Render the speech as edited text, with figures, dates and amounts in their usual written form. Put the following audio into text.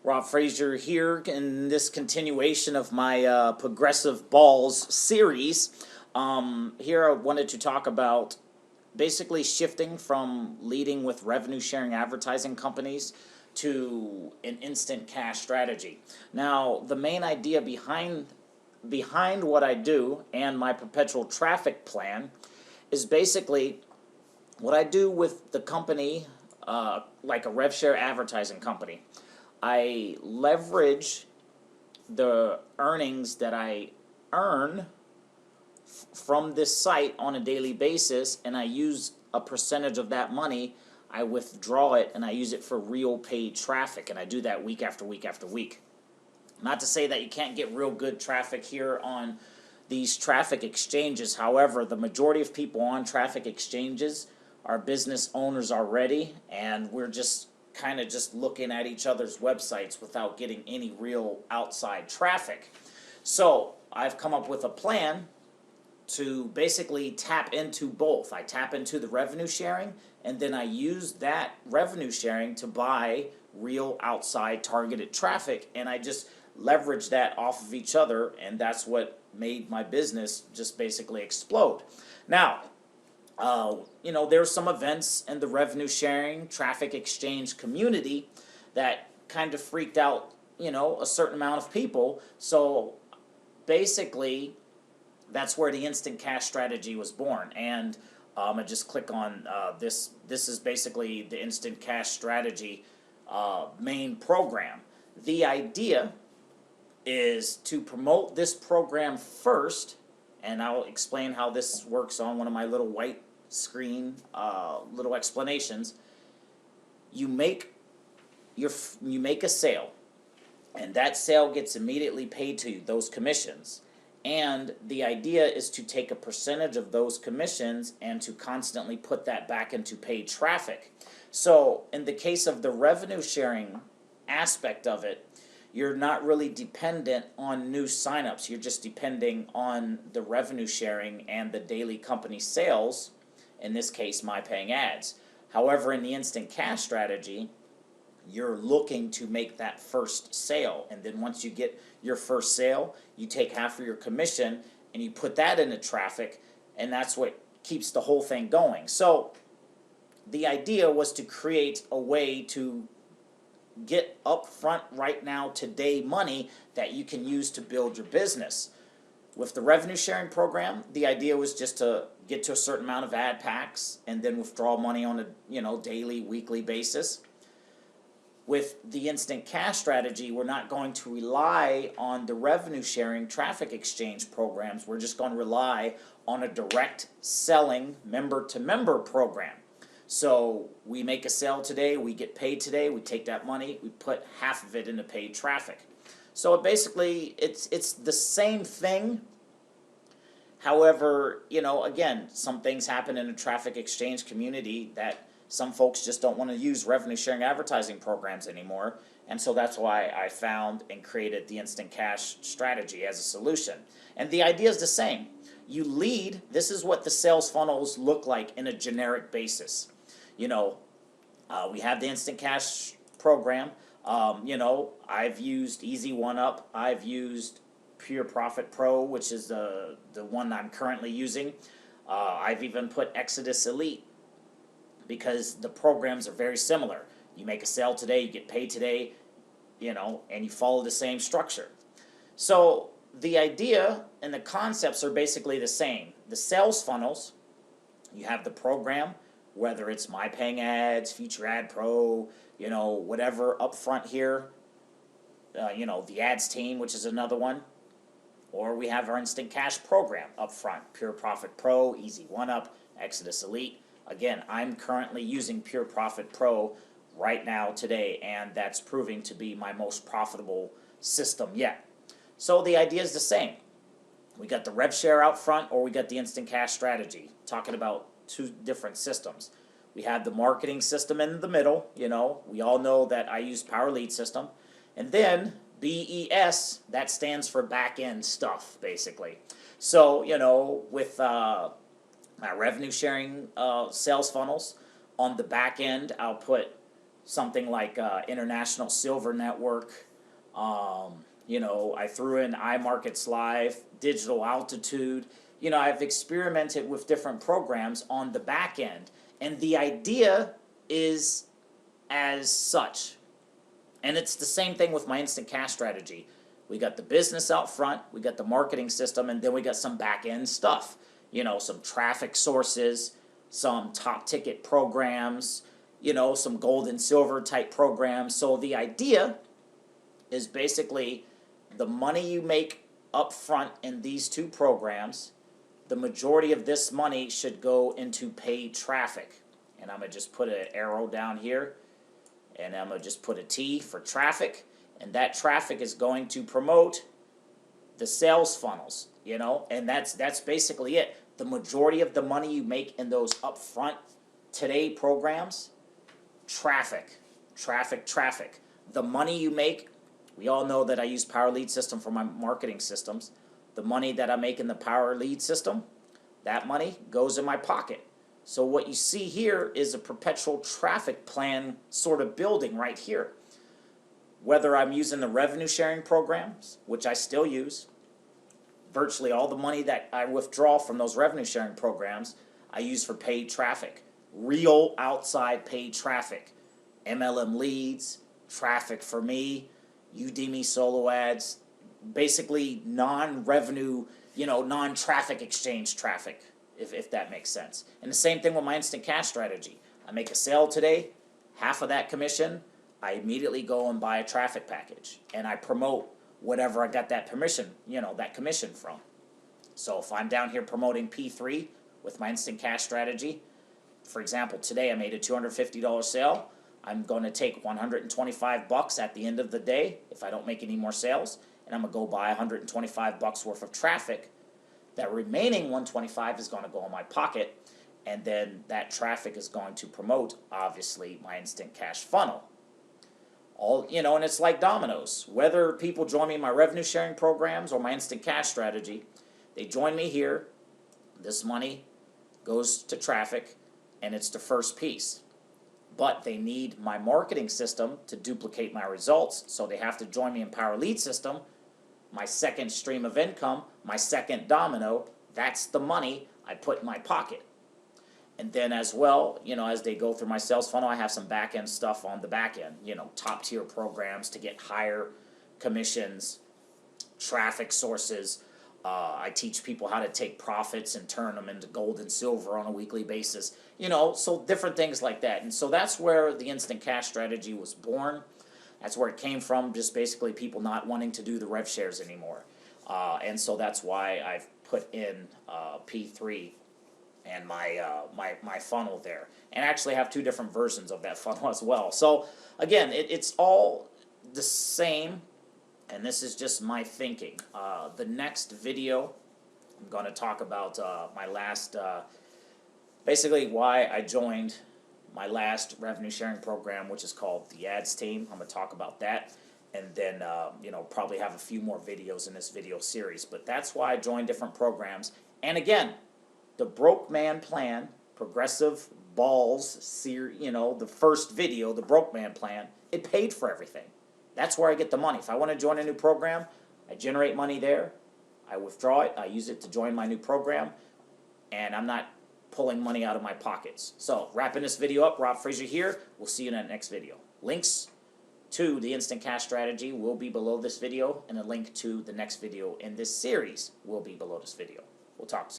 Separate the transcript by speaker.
Speaker 1: Rob Frazier here in this continuation of my Progressive Balls series. Here I wanted to talk about basically shifting from leading with revenue sharing advertising companies to an instant cash strategy. Now, the main idea behind what I do and my perpetual traffic plan is basically what I do with the company, like a rev share advertising company. I leverage the earnings that I earn from this site on a daily basis, and I use a percentage of that money. I withdraw it and I use it for real paid traffic, and I do that week after week after week. Not to say that you can't get real good traffic here on these traffic exchanges. However, the majority of people on traffic exchanges are business owners already, and we're just kind of just looking at each other's websites without getting any real outside traffic. So I've come up with a plan to basically tap into both. I tap into the revenue sharing, and then I use that revenue sharing to buy real outside targeted traffic, and I just leverage that off of each other, and that's what made my business just basically explode. Now, there's some events in the revenue sharing traffic exchange community that kind of freaked out, a certain amount of people. So basically, that's where the instant cash strategy was born. And I just click on this. This is basically the instant cash strategy main program. The idea is to promote this program first, and I'll explain how this works on one of my little white screen little explanations. You make a sale, and that sale gets immediately paid to you, those commissions. And the idea is to take a percentage of those commissions and to constantly put that back into paid traffic. So in the case of the revenue sharing aspect of it, you're not really dependent on new signups. You're just depending on the revenue sharing and the daily company sales, in this case, my paying ads. However, in the instant cash strategy, you're looking to make that first sale. And then once you get your first sale, you take half of your commission and you put that into traffic, and that's what keeps the whole thing going. So the idea was to create a way to get upfront right now today money that you can use to build your business. With the revenue sharing program, the idea was just to get to a certain amount of ad packs and then withdraw money on a daily, weekly basis. With the instant cash strategy, we're not going to rely on the revenue sharing traffic exchange programs. We're just going to rely on a direct selling member to member program. So we make a sale today, we get paid today, we take that money, we put half of it into paid traffic. So it's the same thing. However, again, some things happen in a traffic exchange community that some folks just don't want to use revenue sharing advertising programs anymore. And so that's why I found and created the instant cash strategy as a solution. And the idea is the same. You lead, this is what the sales funnels look like in a generic basis. We have the instant cash program. I've used Easy One Up. I've used Pure Profit Pro, which is the one I'm currently using. I've even put Exodus Elite because the programs are very similar. You make a sale today, you get paid today, and you follow the same structure. So the idea and the concepts are basically the same. The sales funnels, you have the program, whether it's My Paying Ads, Future Ad Pro, whatever up front here, the ads team, which is another one, or we have our instant cash program up front, Pure Profit Pro, Easy One Up, Exodus Elite. Again, I'm currently using Pure Profit Pro right now today, and that's proving to be my most profitable system yet. So the idea is the same. We got the rev share out front, or we got the instant cash strategy, talking about two different systems. We have the marketing system in the middle. We all know that I use Power Lead System. And then BES, that stands for back end stuff, basically. So, with my revenue sharing sales funnels, on the back end, I'll put something like International Silver Network. You know, I threw in iMarkets Live, Digital Altitude. You know, I've experimented with different programs on the back end, and the idea is as such. And it's the same thing with my instant cash strategy. We got the business out front, we got the marketing system, and then we got some back end stuff. You know, some traffic sources, some top ticket programs, you know, some gold and silver type programs. So the idea is basically the money you make up front in these two programs, the majority of this money should go into paid traffic. And I'm going to just put an arrow down here, and I'm going to just put a T for traffic, and that traffic is going to promote the sales funnels, you know, and that's basically it. The majority of the money you make in those upfront today programs, traffic. The money you make, we all know that I use Power Lead System for my marketing systems. The money that I make in the Power Lead System, that money goes in my pocket. So what you see here is a perpetual traffic plan sort of building right here. Whether I'm using the revenue sharing programs, which I still use, virtually all the money that I withdraw from those revenue sharing programs, I use for paid traffic. Real outside paid traffic. MLM leads, traffic for me, Udemy solo ads, basically non-revenue, you know, non-traffic exchange traffic, if that makes sense. And the same thing with my instant cash strategy. I make a sale today, half of that commission, I immediately go and buy a traffic package, and I promote whatever I got that permission, you know, that commission from. So if I'm down here promoting P3 with my instant cash strategy, for example, today I made a $250 sale. I'm going to take $125 at the end of the day if I don't make any more sales, and I'm going to go buy $125 worth of traffic. That remaining $125 is going to go in my pocket, and then that traffic is going to promote, obviously, my instant cash funnel. All, you know, and it's like dominoes. Whether people join me in my revenue sharing programs or my instant cash strategy, they join me here, this money goes to traffic, and it's the first piece. But they need my marketing system to duplicate my results, so they have to join me in Power Lead System. My second stream of income, my second domino, that's the money I put in my pocket. And then as well, you know, as they go through my sales funnel, I have some back end stuff on the back end, you know, top tier programs to get higher commissions, traffic sources. I teach people how to take profits and turn them into gold and silver on a weekly basis, you know, so different things like that. And so that's where the instant cash strategy was born. That's where it came from, just basically people not wanting to do the rev shares anymore. And so that's why I've put in P3 and my funnel there. And I actually have two different versions of that funnel as well. So again, it's all the same, and this is just my thinking. The next video, I'm going to talk about my last, basically why I joined my last revenue sharing program, which is called the Ads Team. I'm going to talk about that, and then you know, probably have a few more videos in this video series. But that's why I joined different programs. And again, the Broke Man Plan, Progressive Balls, you know, the first video, the Broke Man Plan, it paid for everything. That's where I get the money. If I want to join a new program, I generate money there, I withdraw it, I use it to join my new program, and I'm not pulling money out of my pockets. So, wrapping this video up, Rob Frazier here. We'll see you in the next video. Links to the instant cash strategy will be below this video, and a link to the next video in this series will be below this video. We'll talk soon.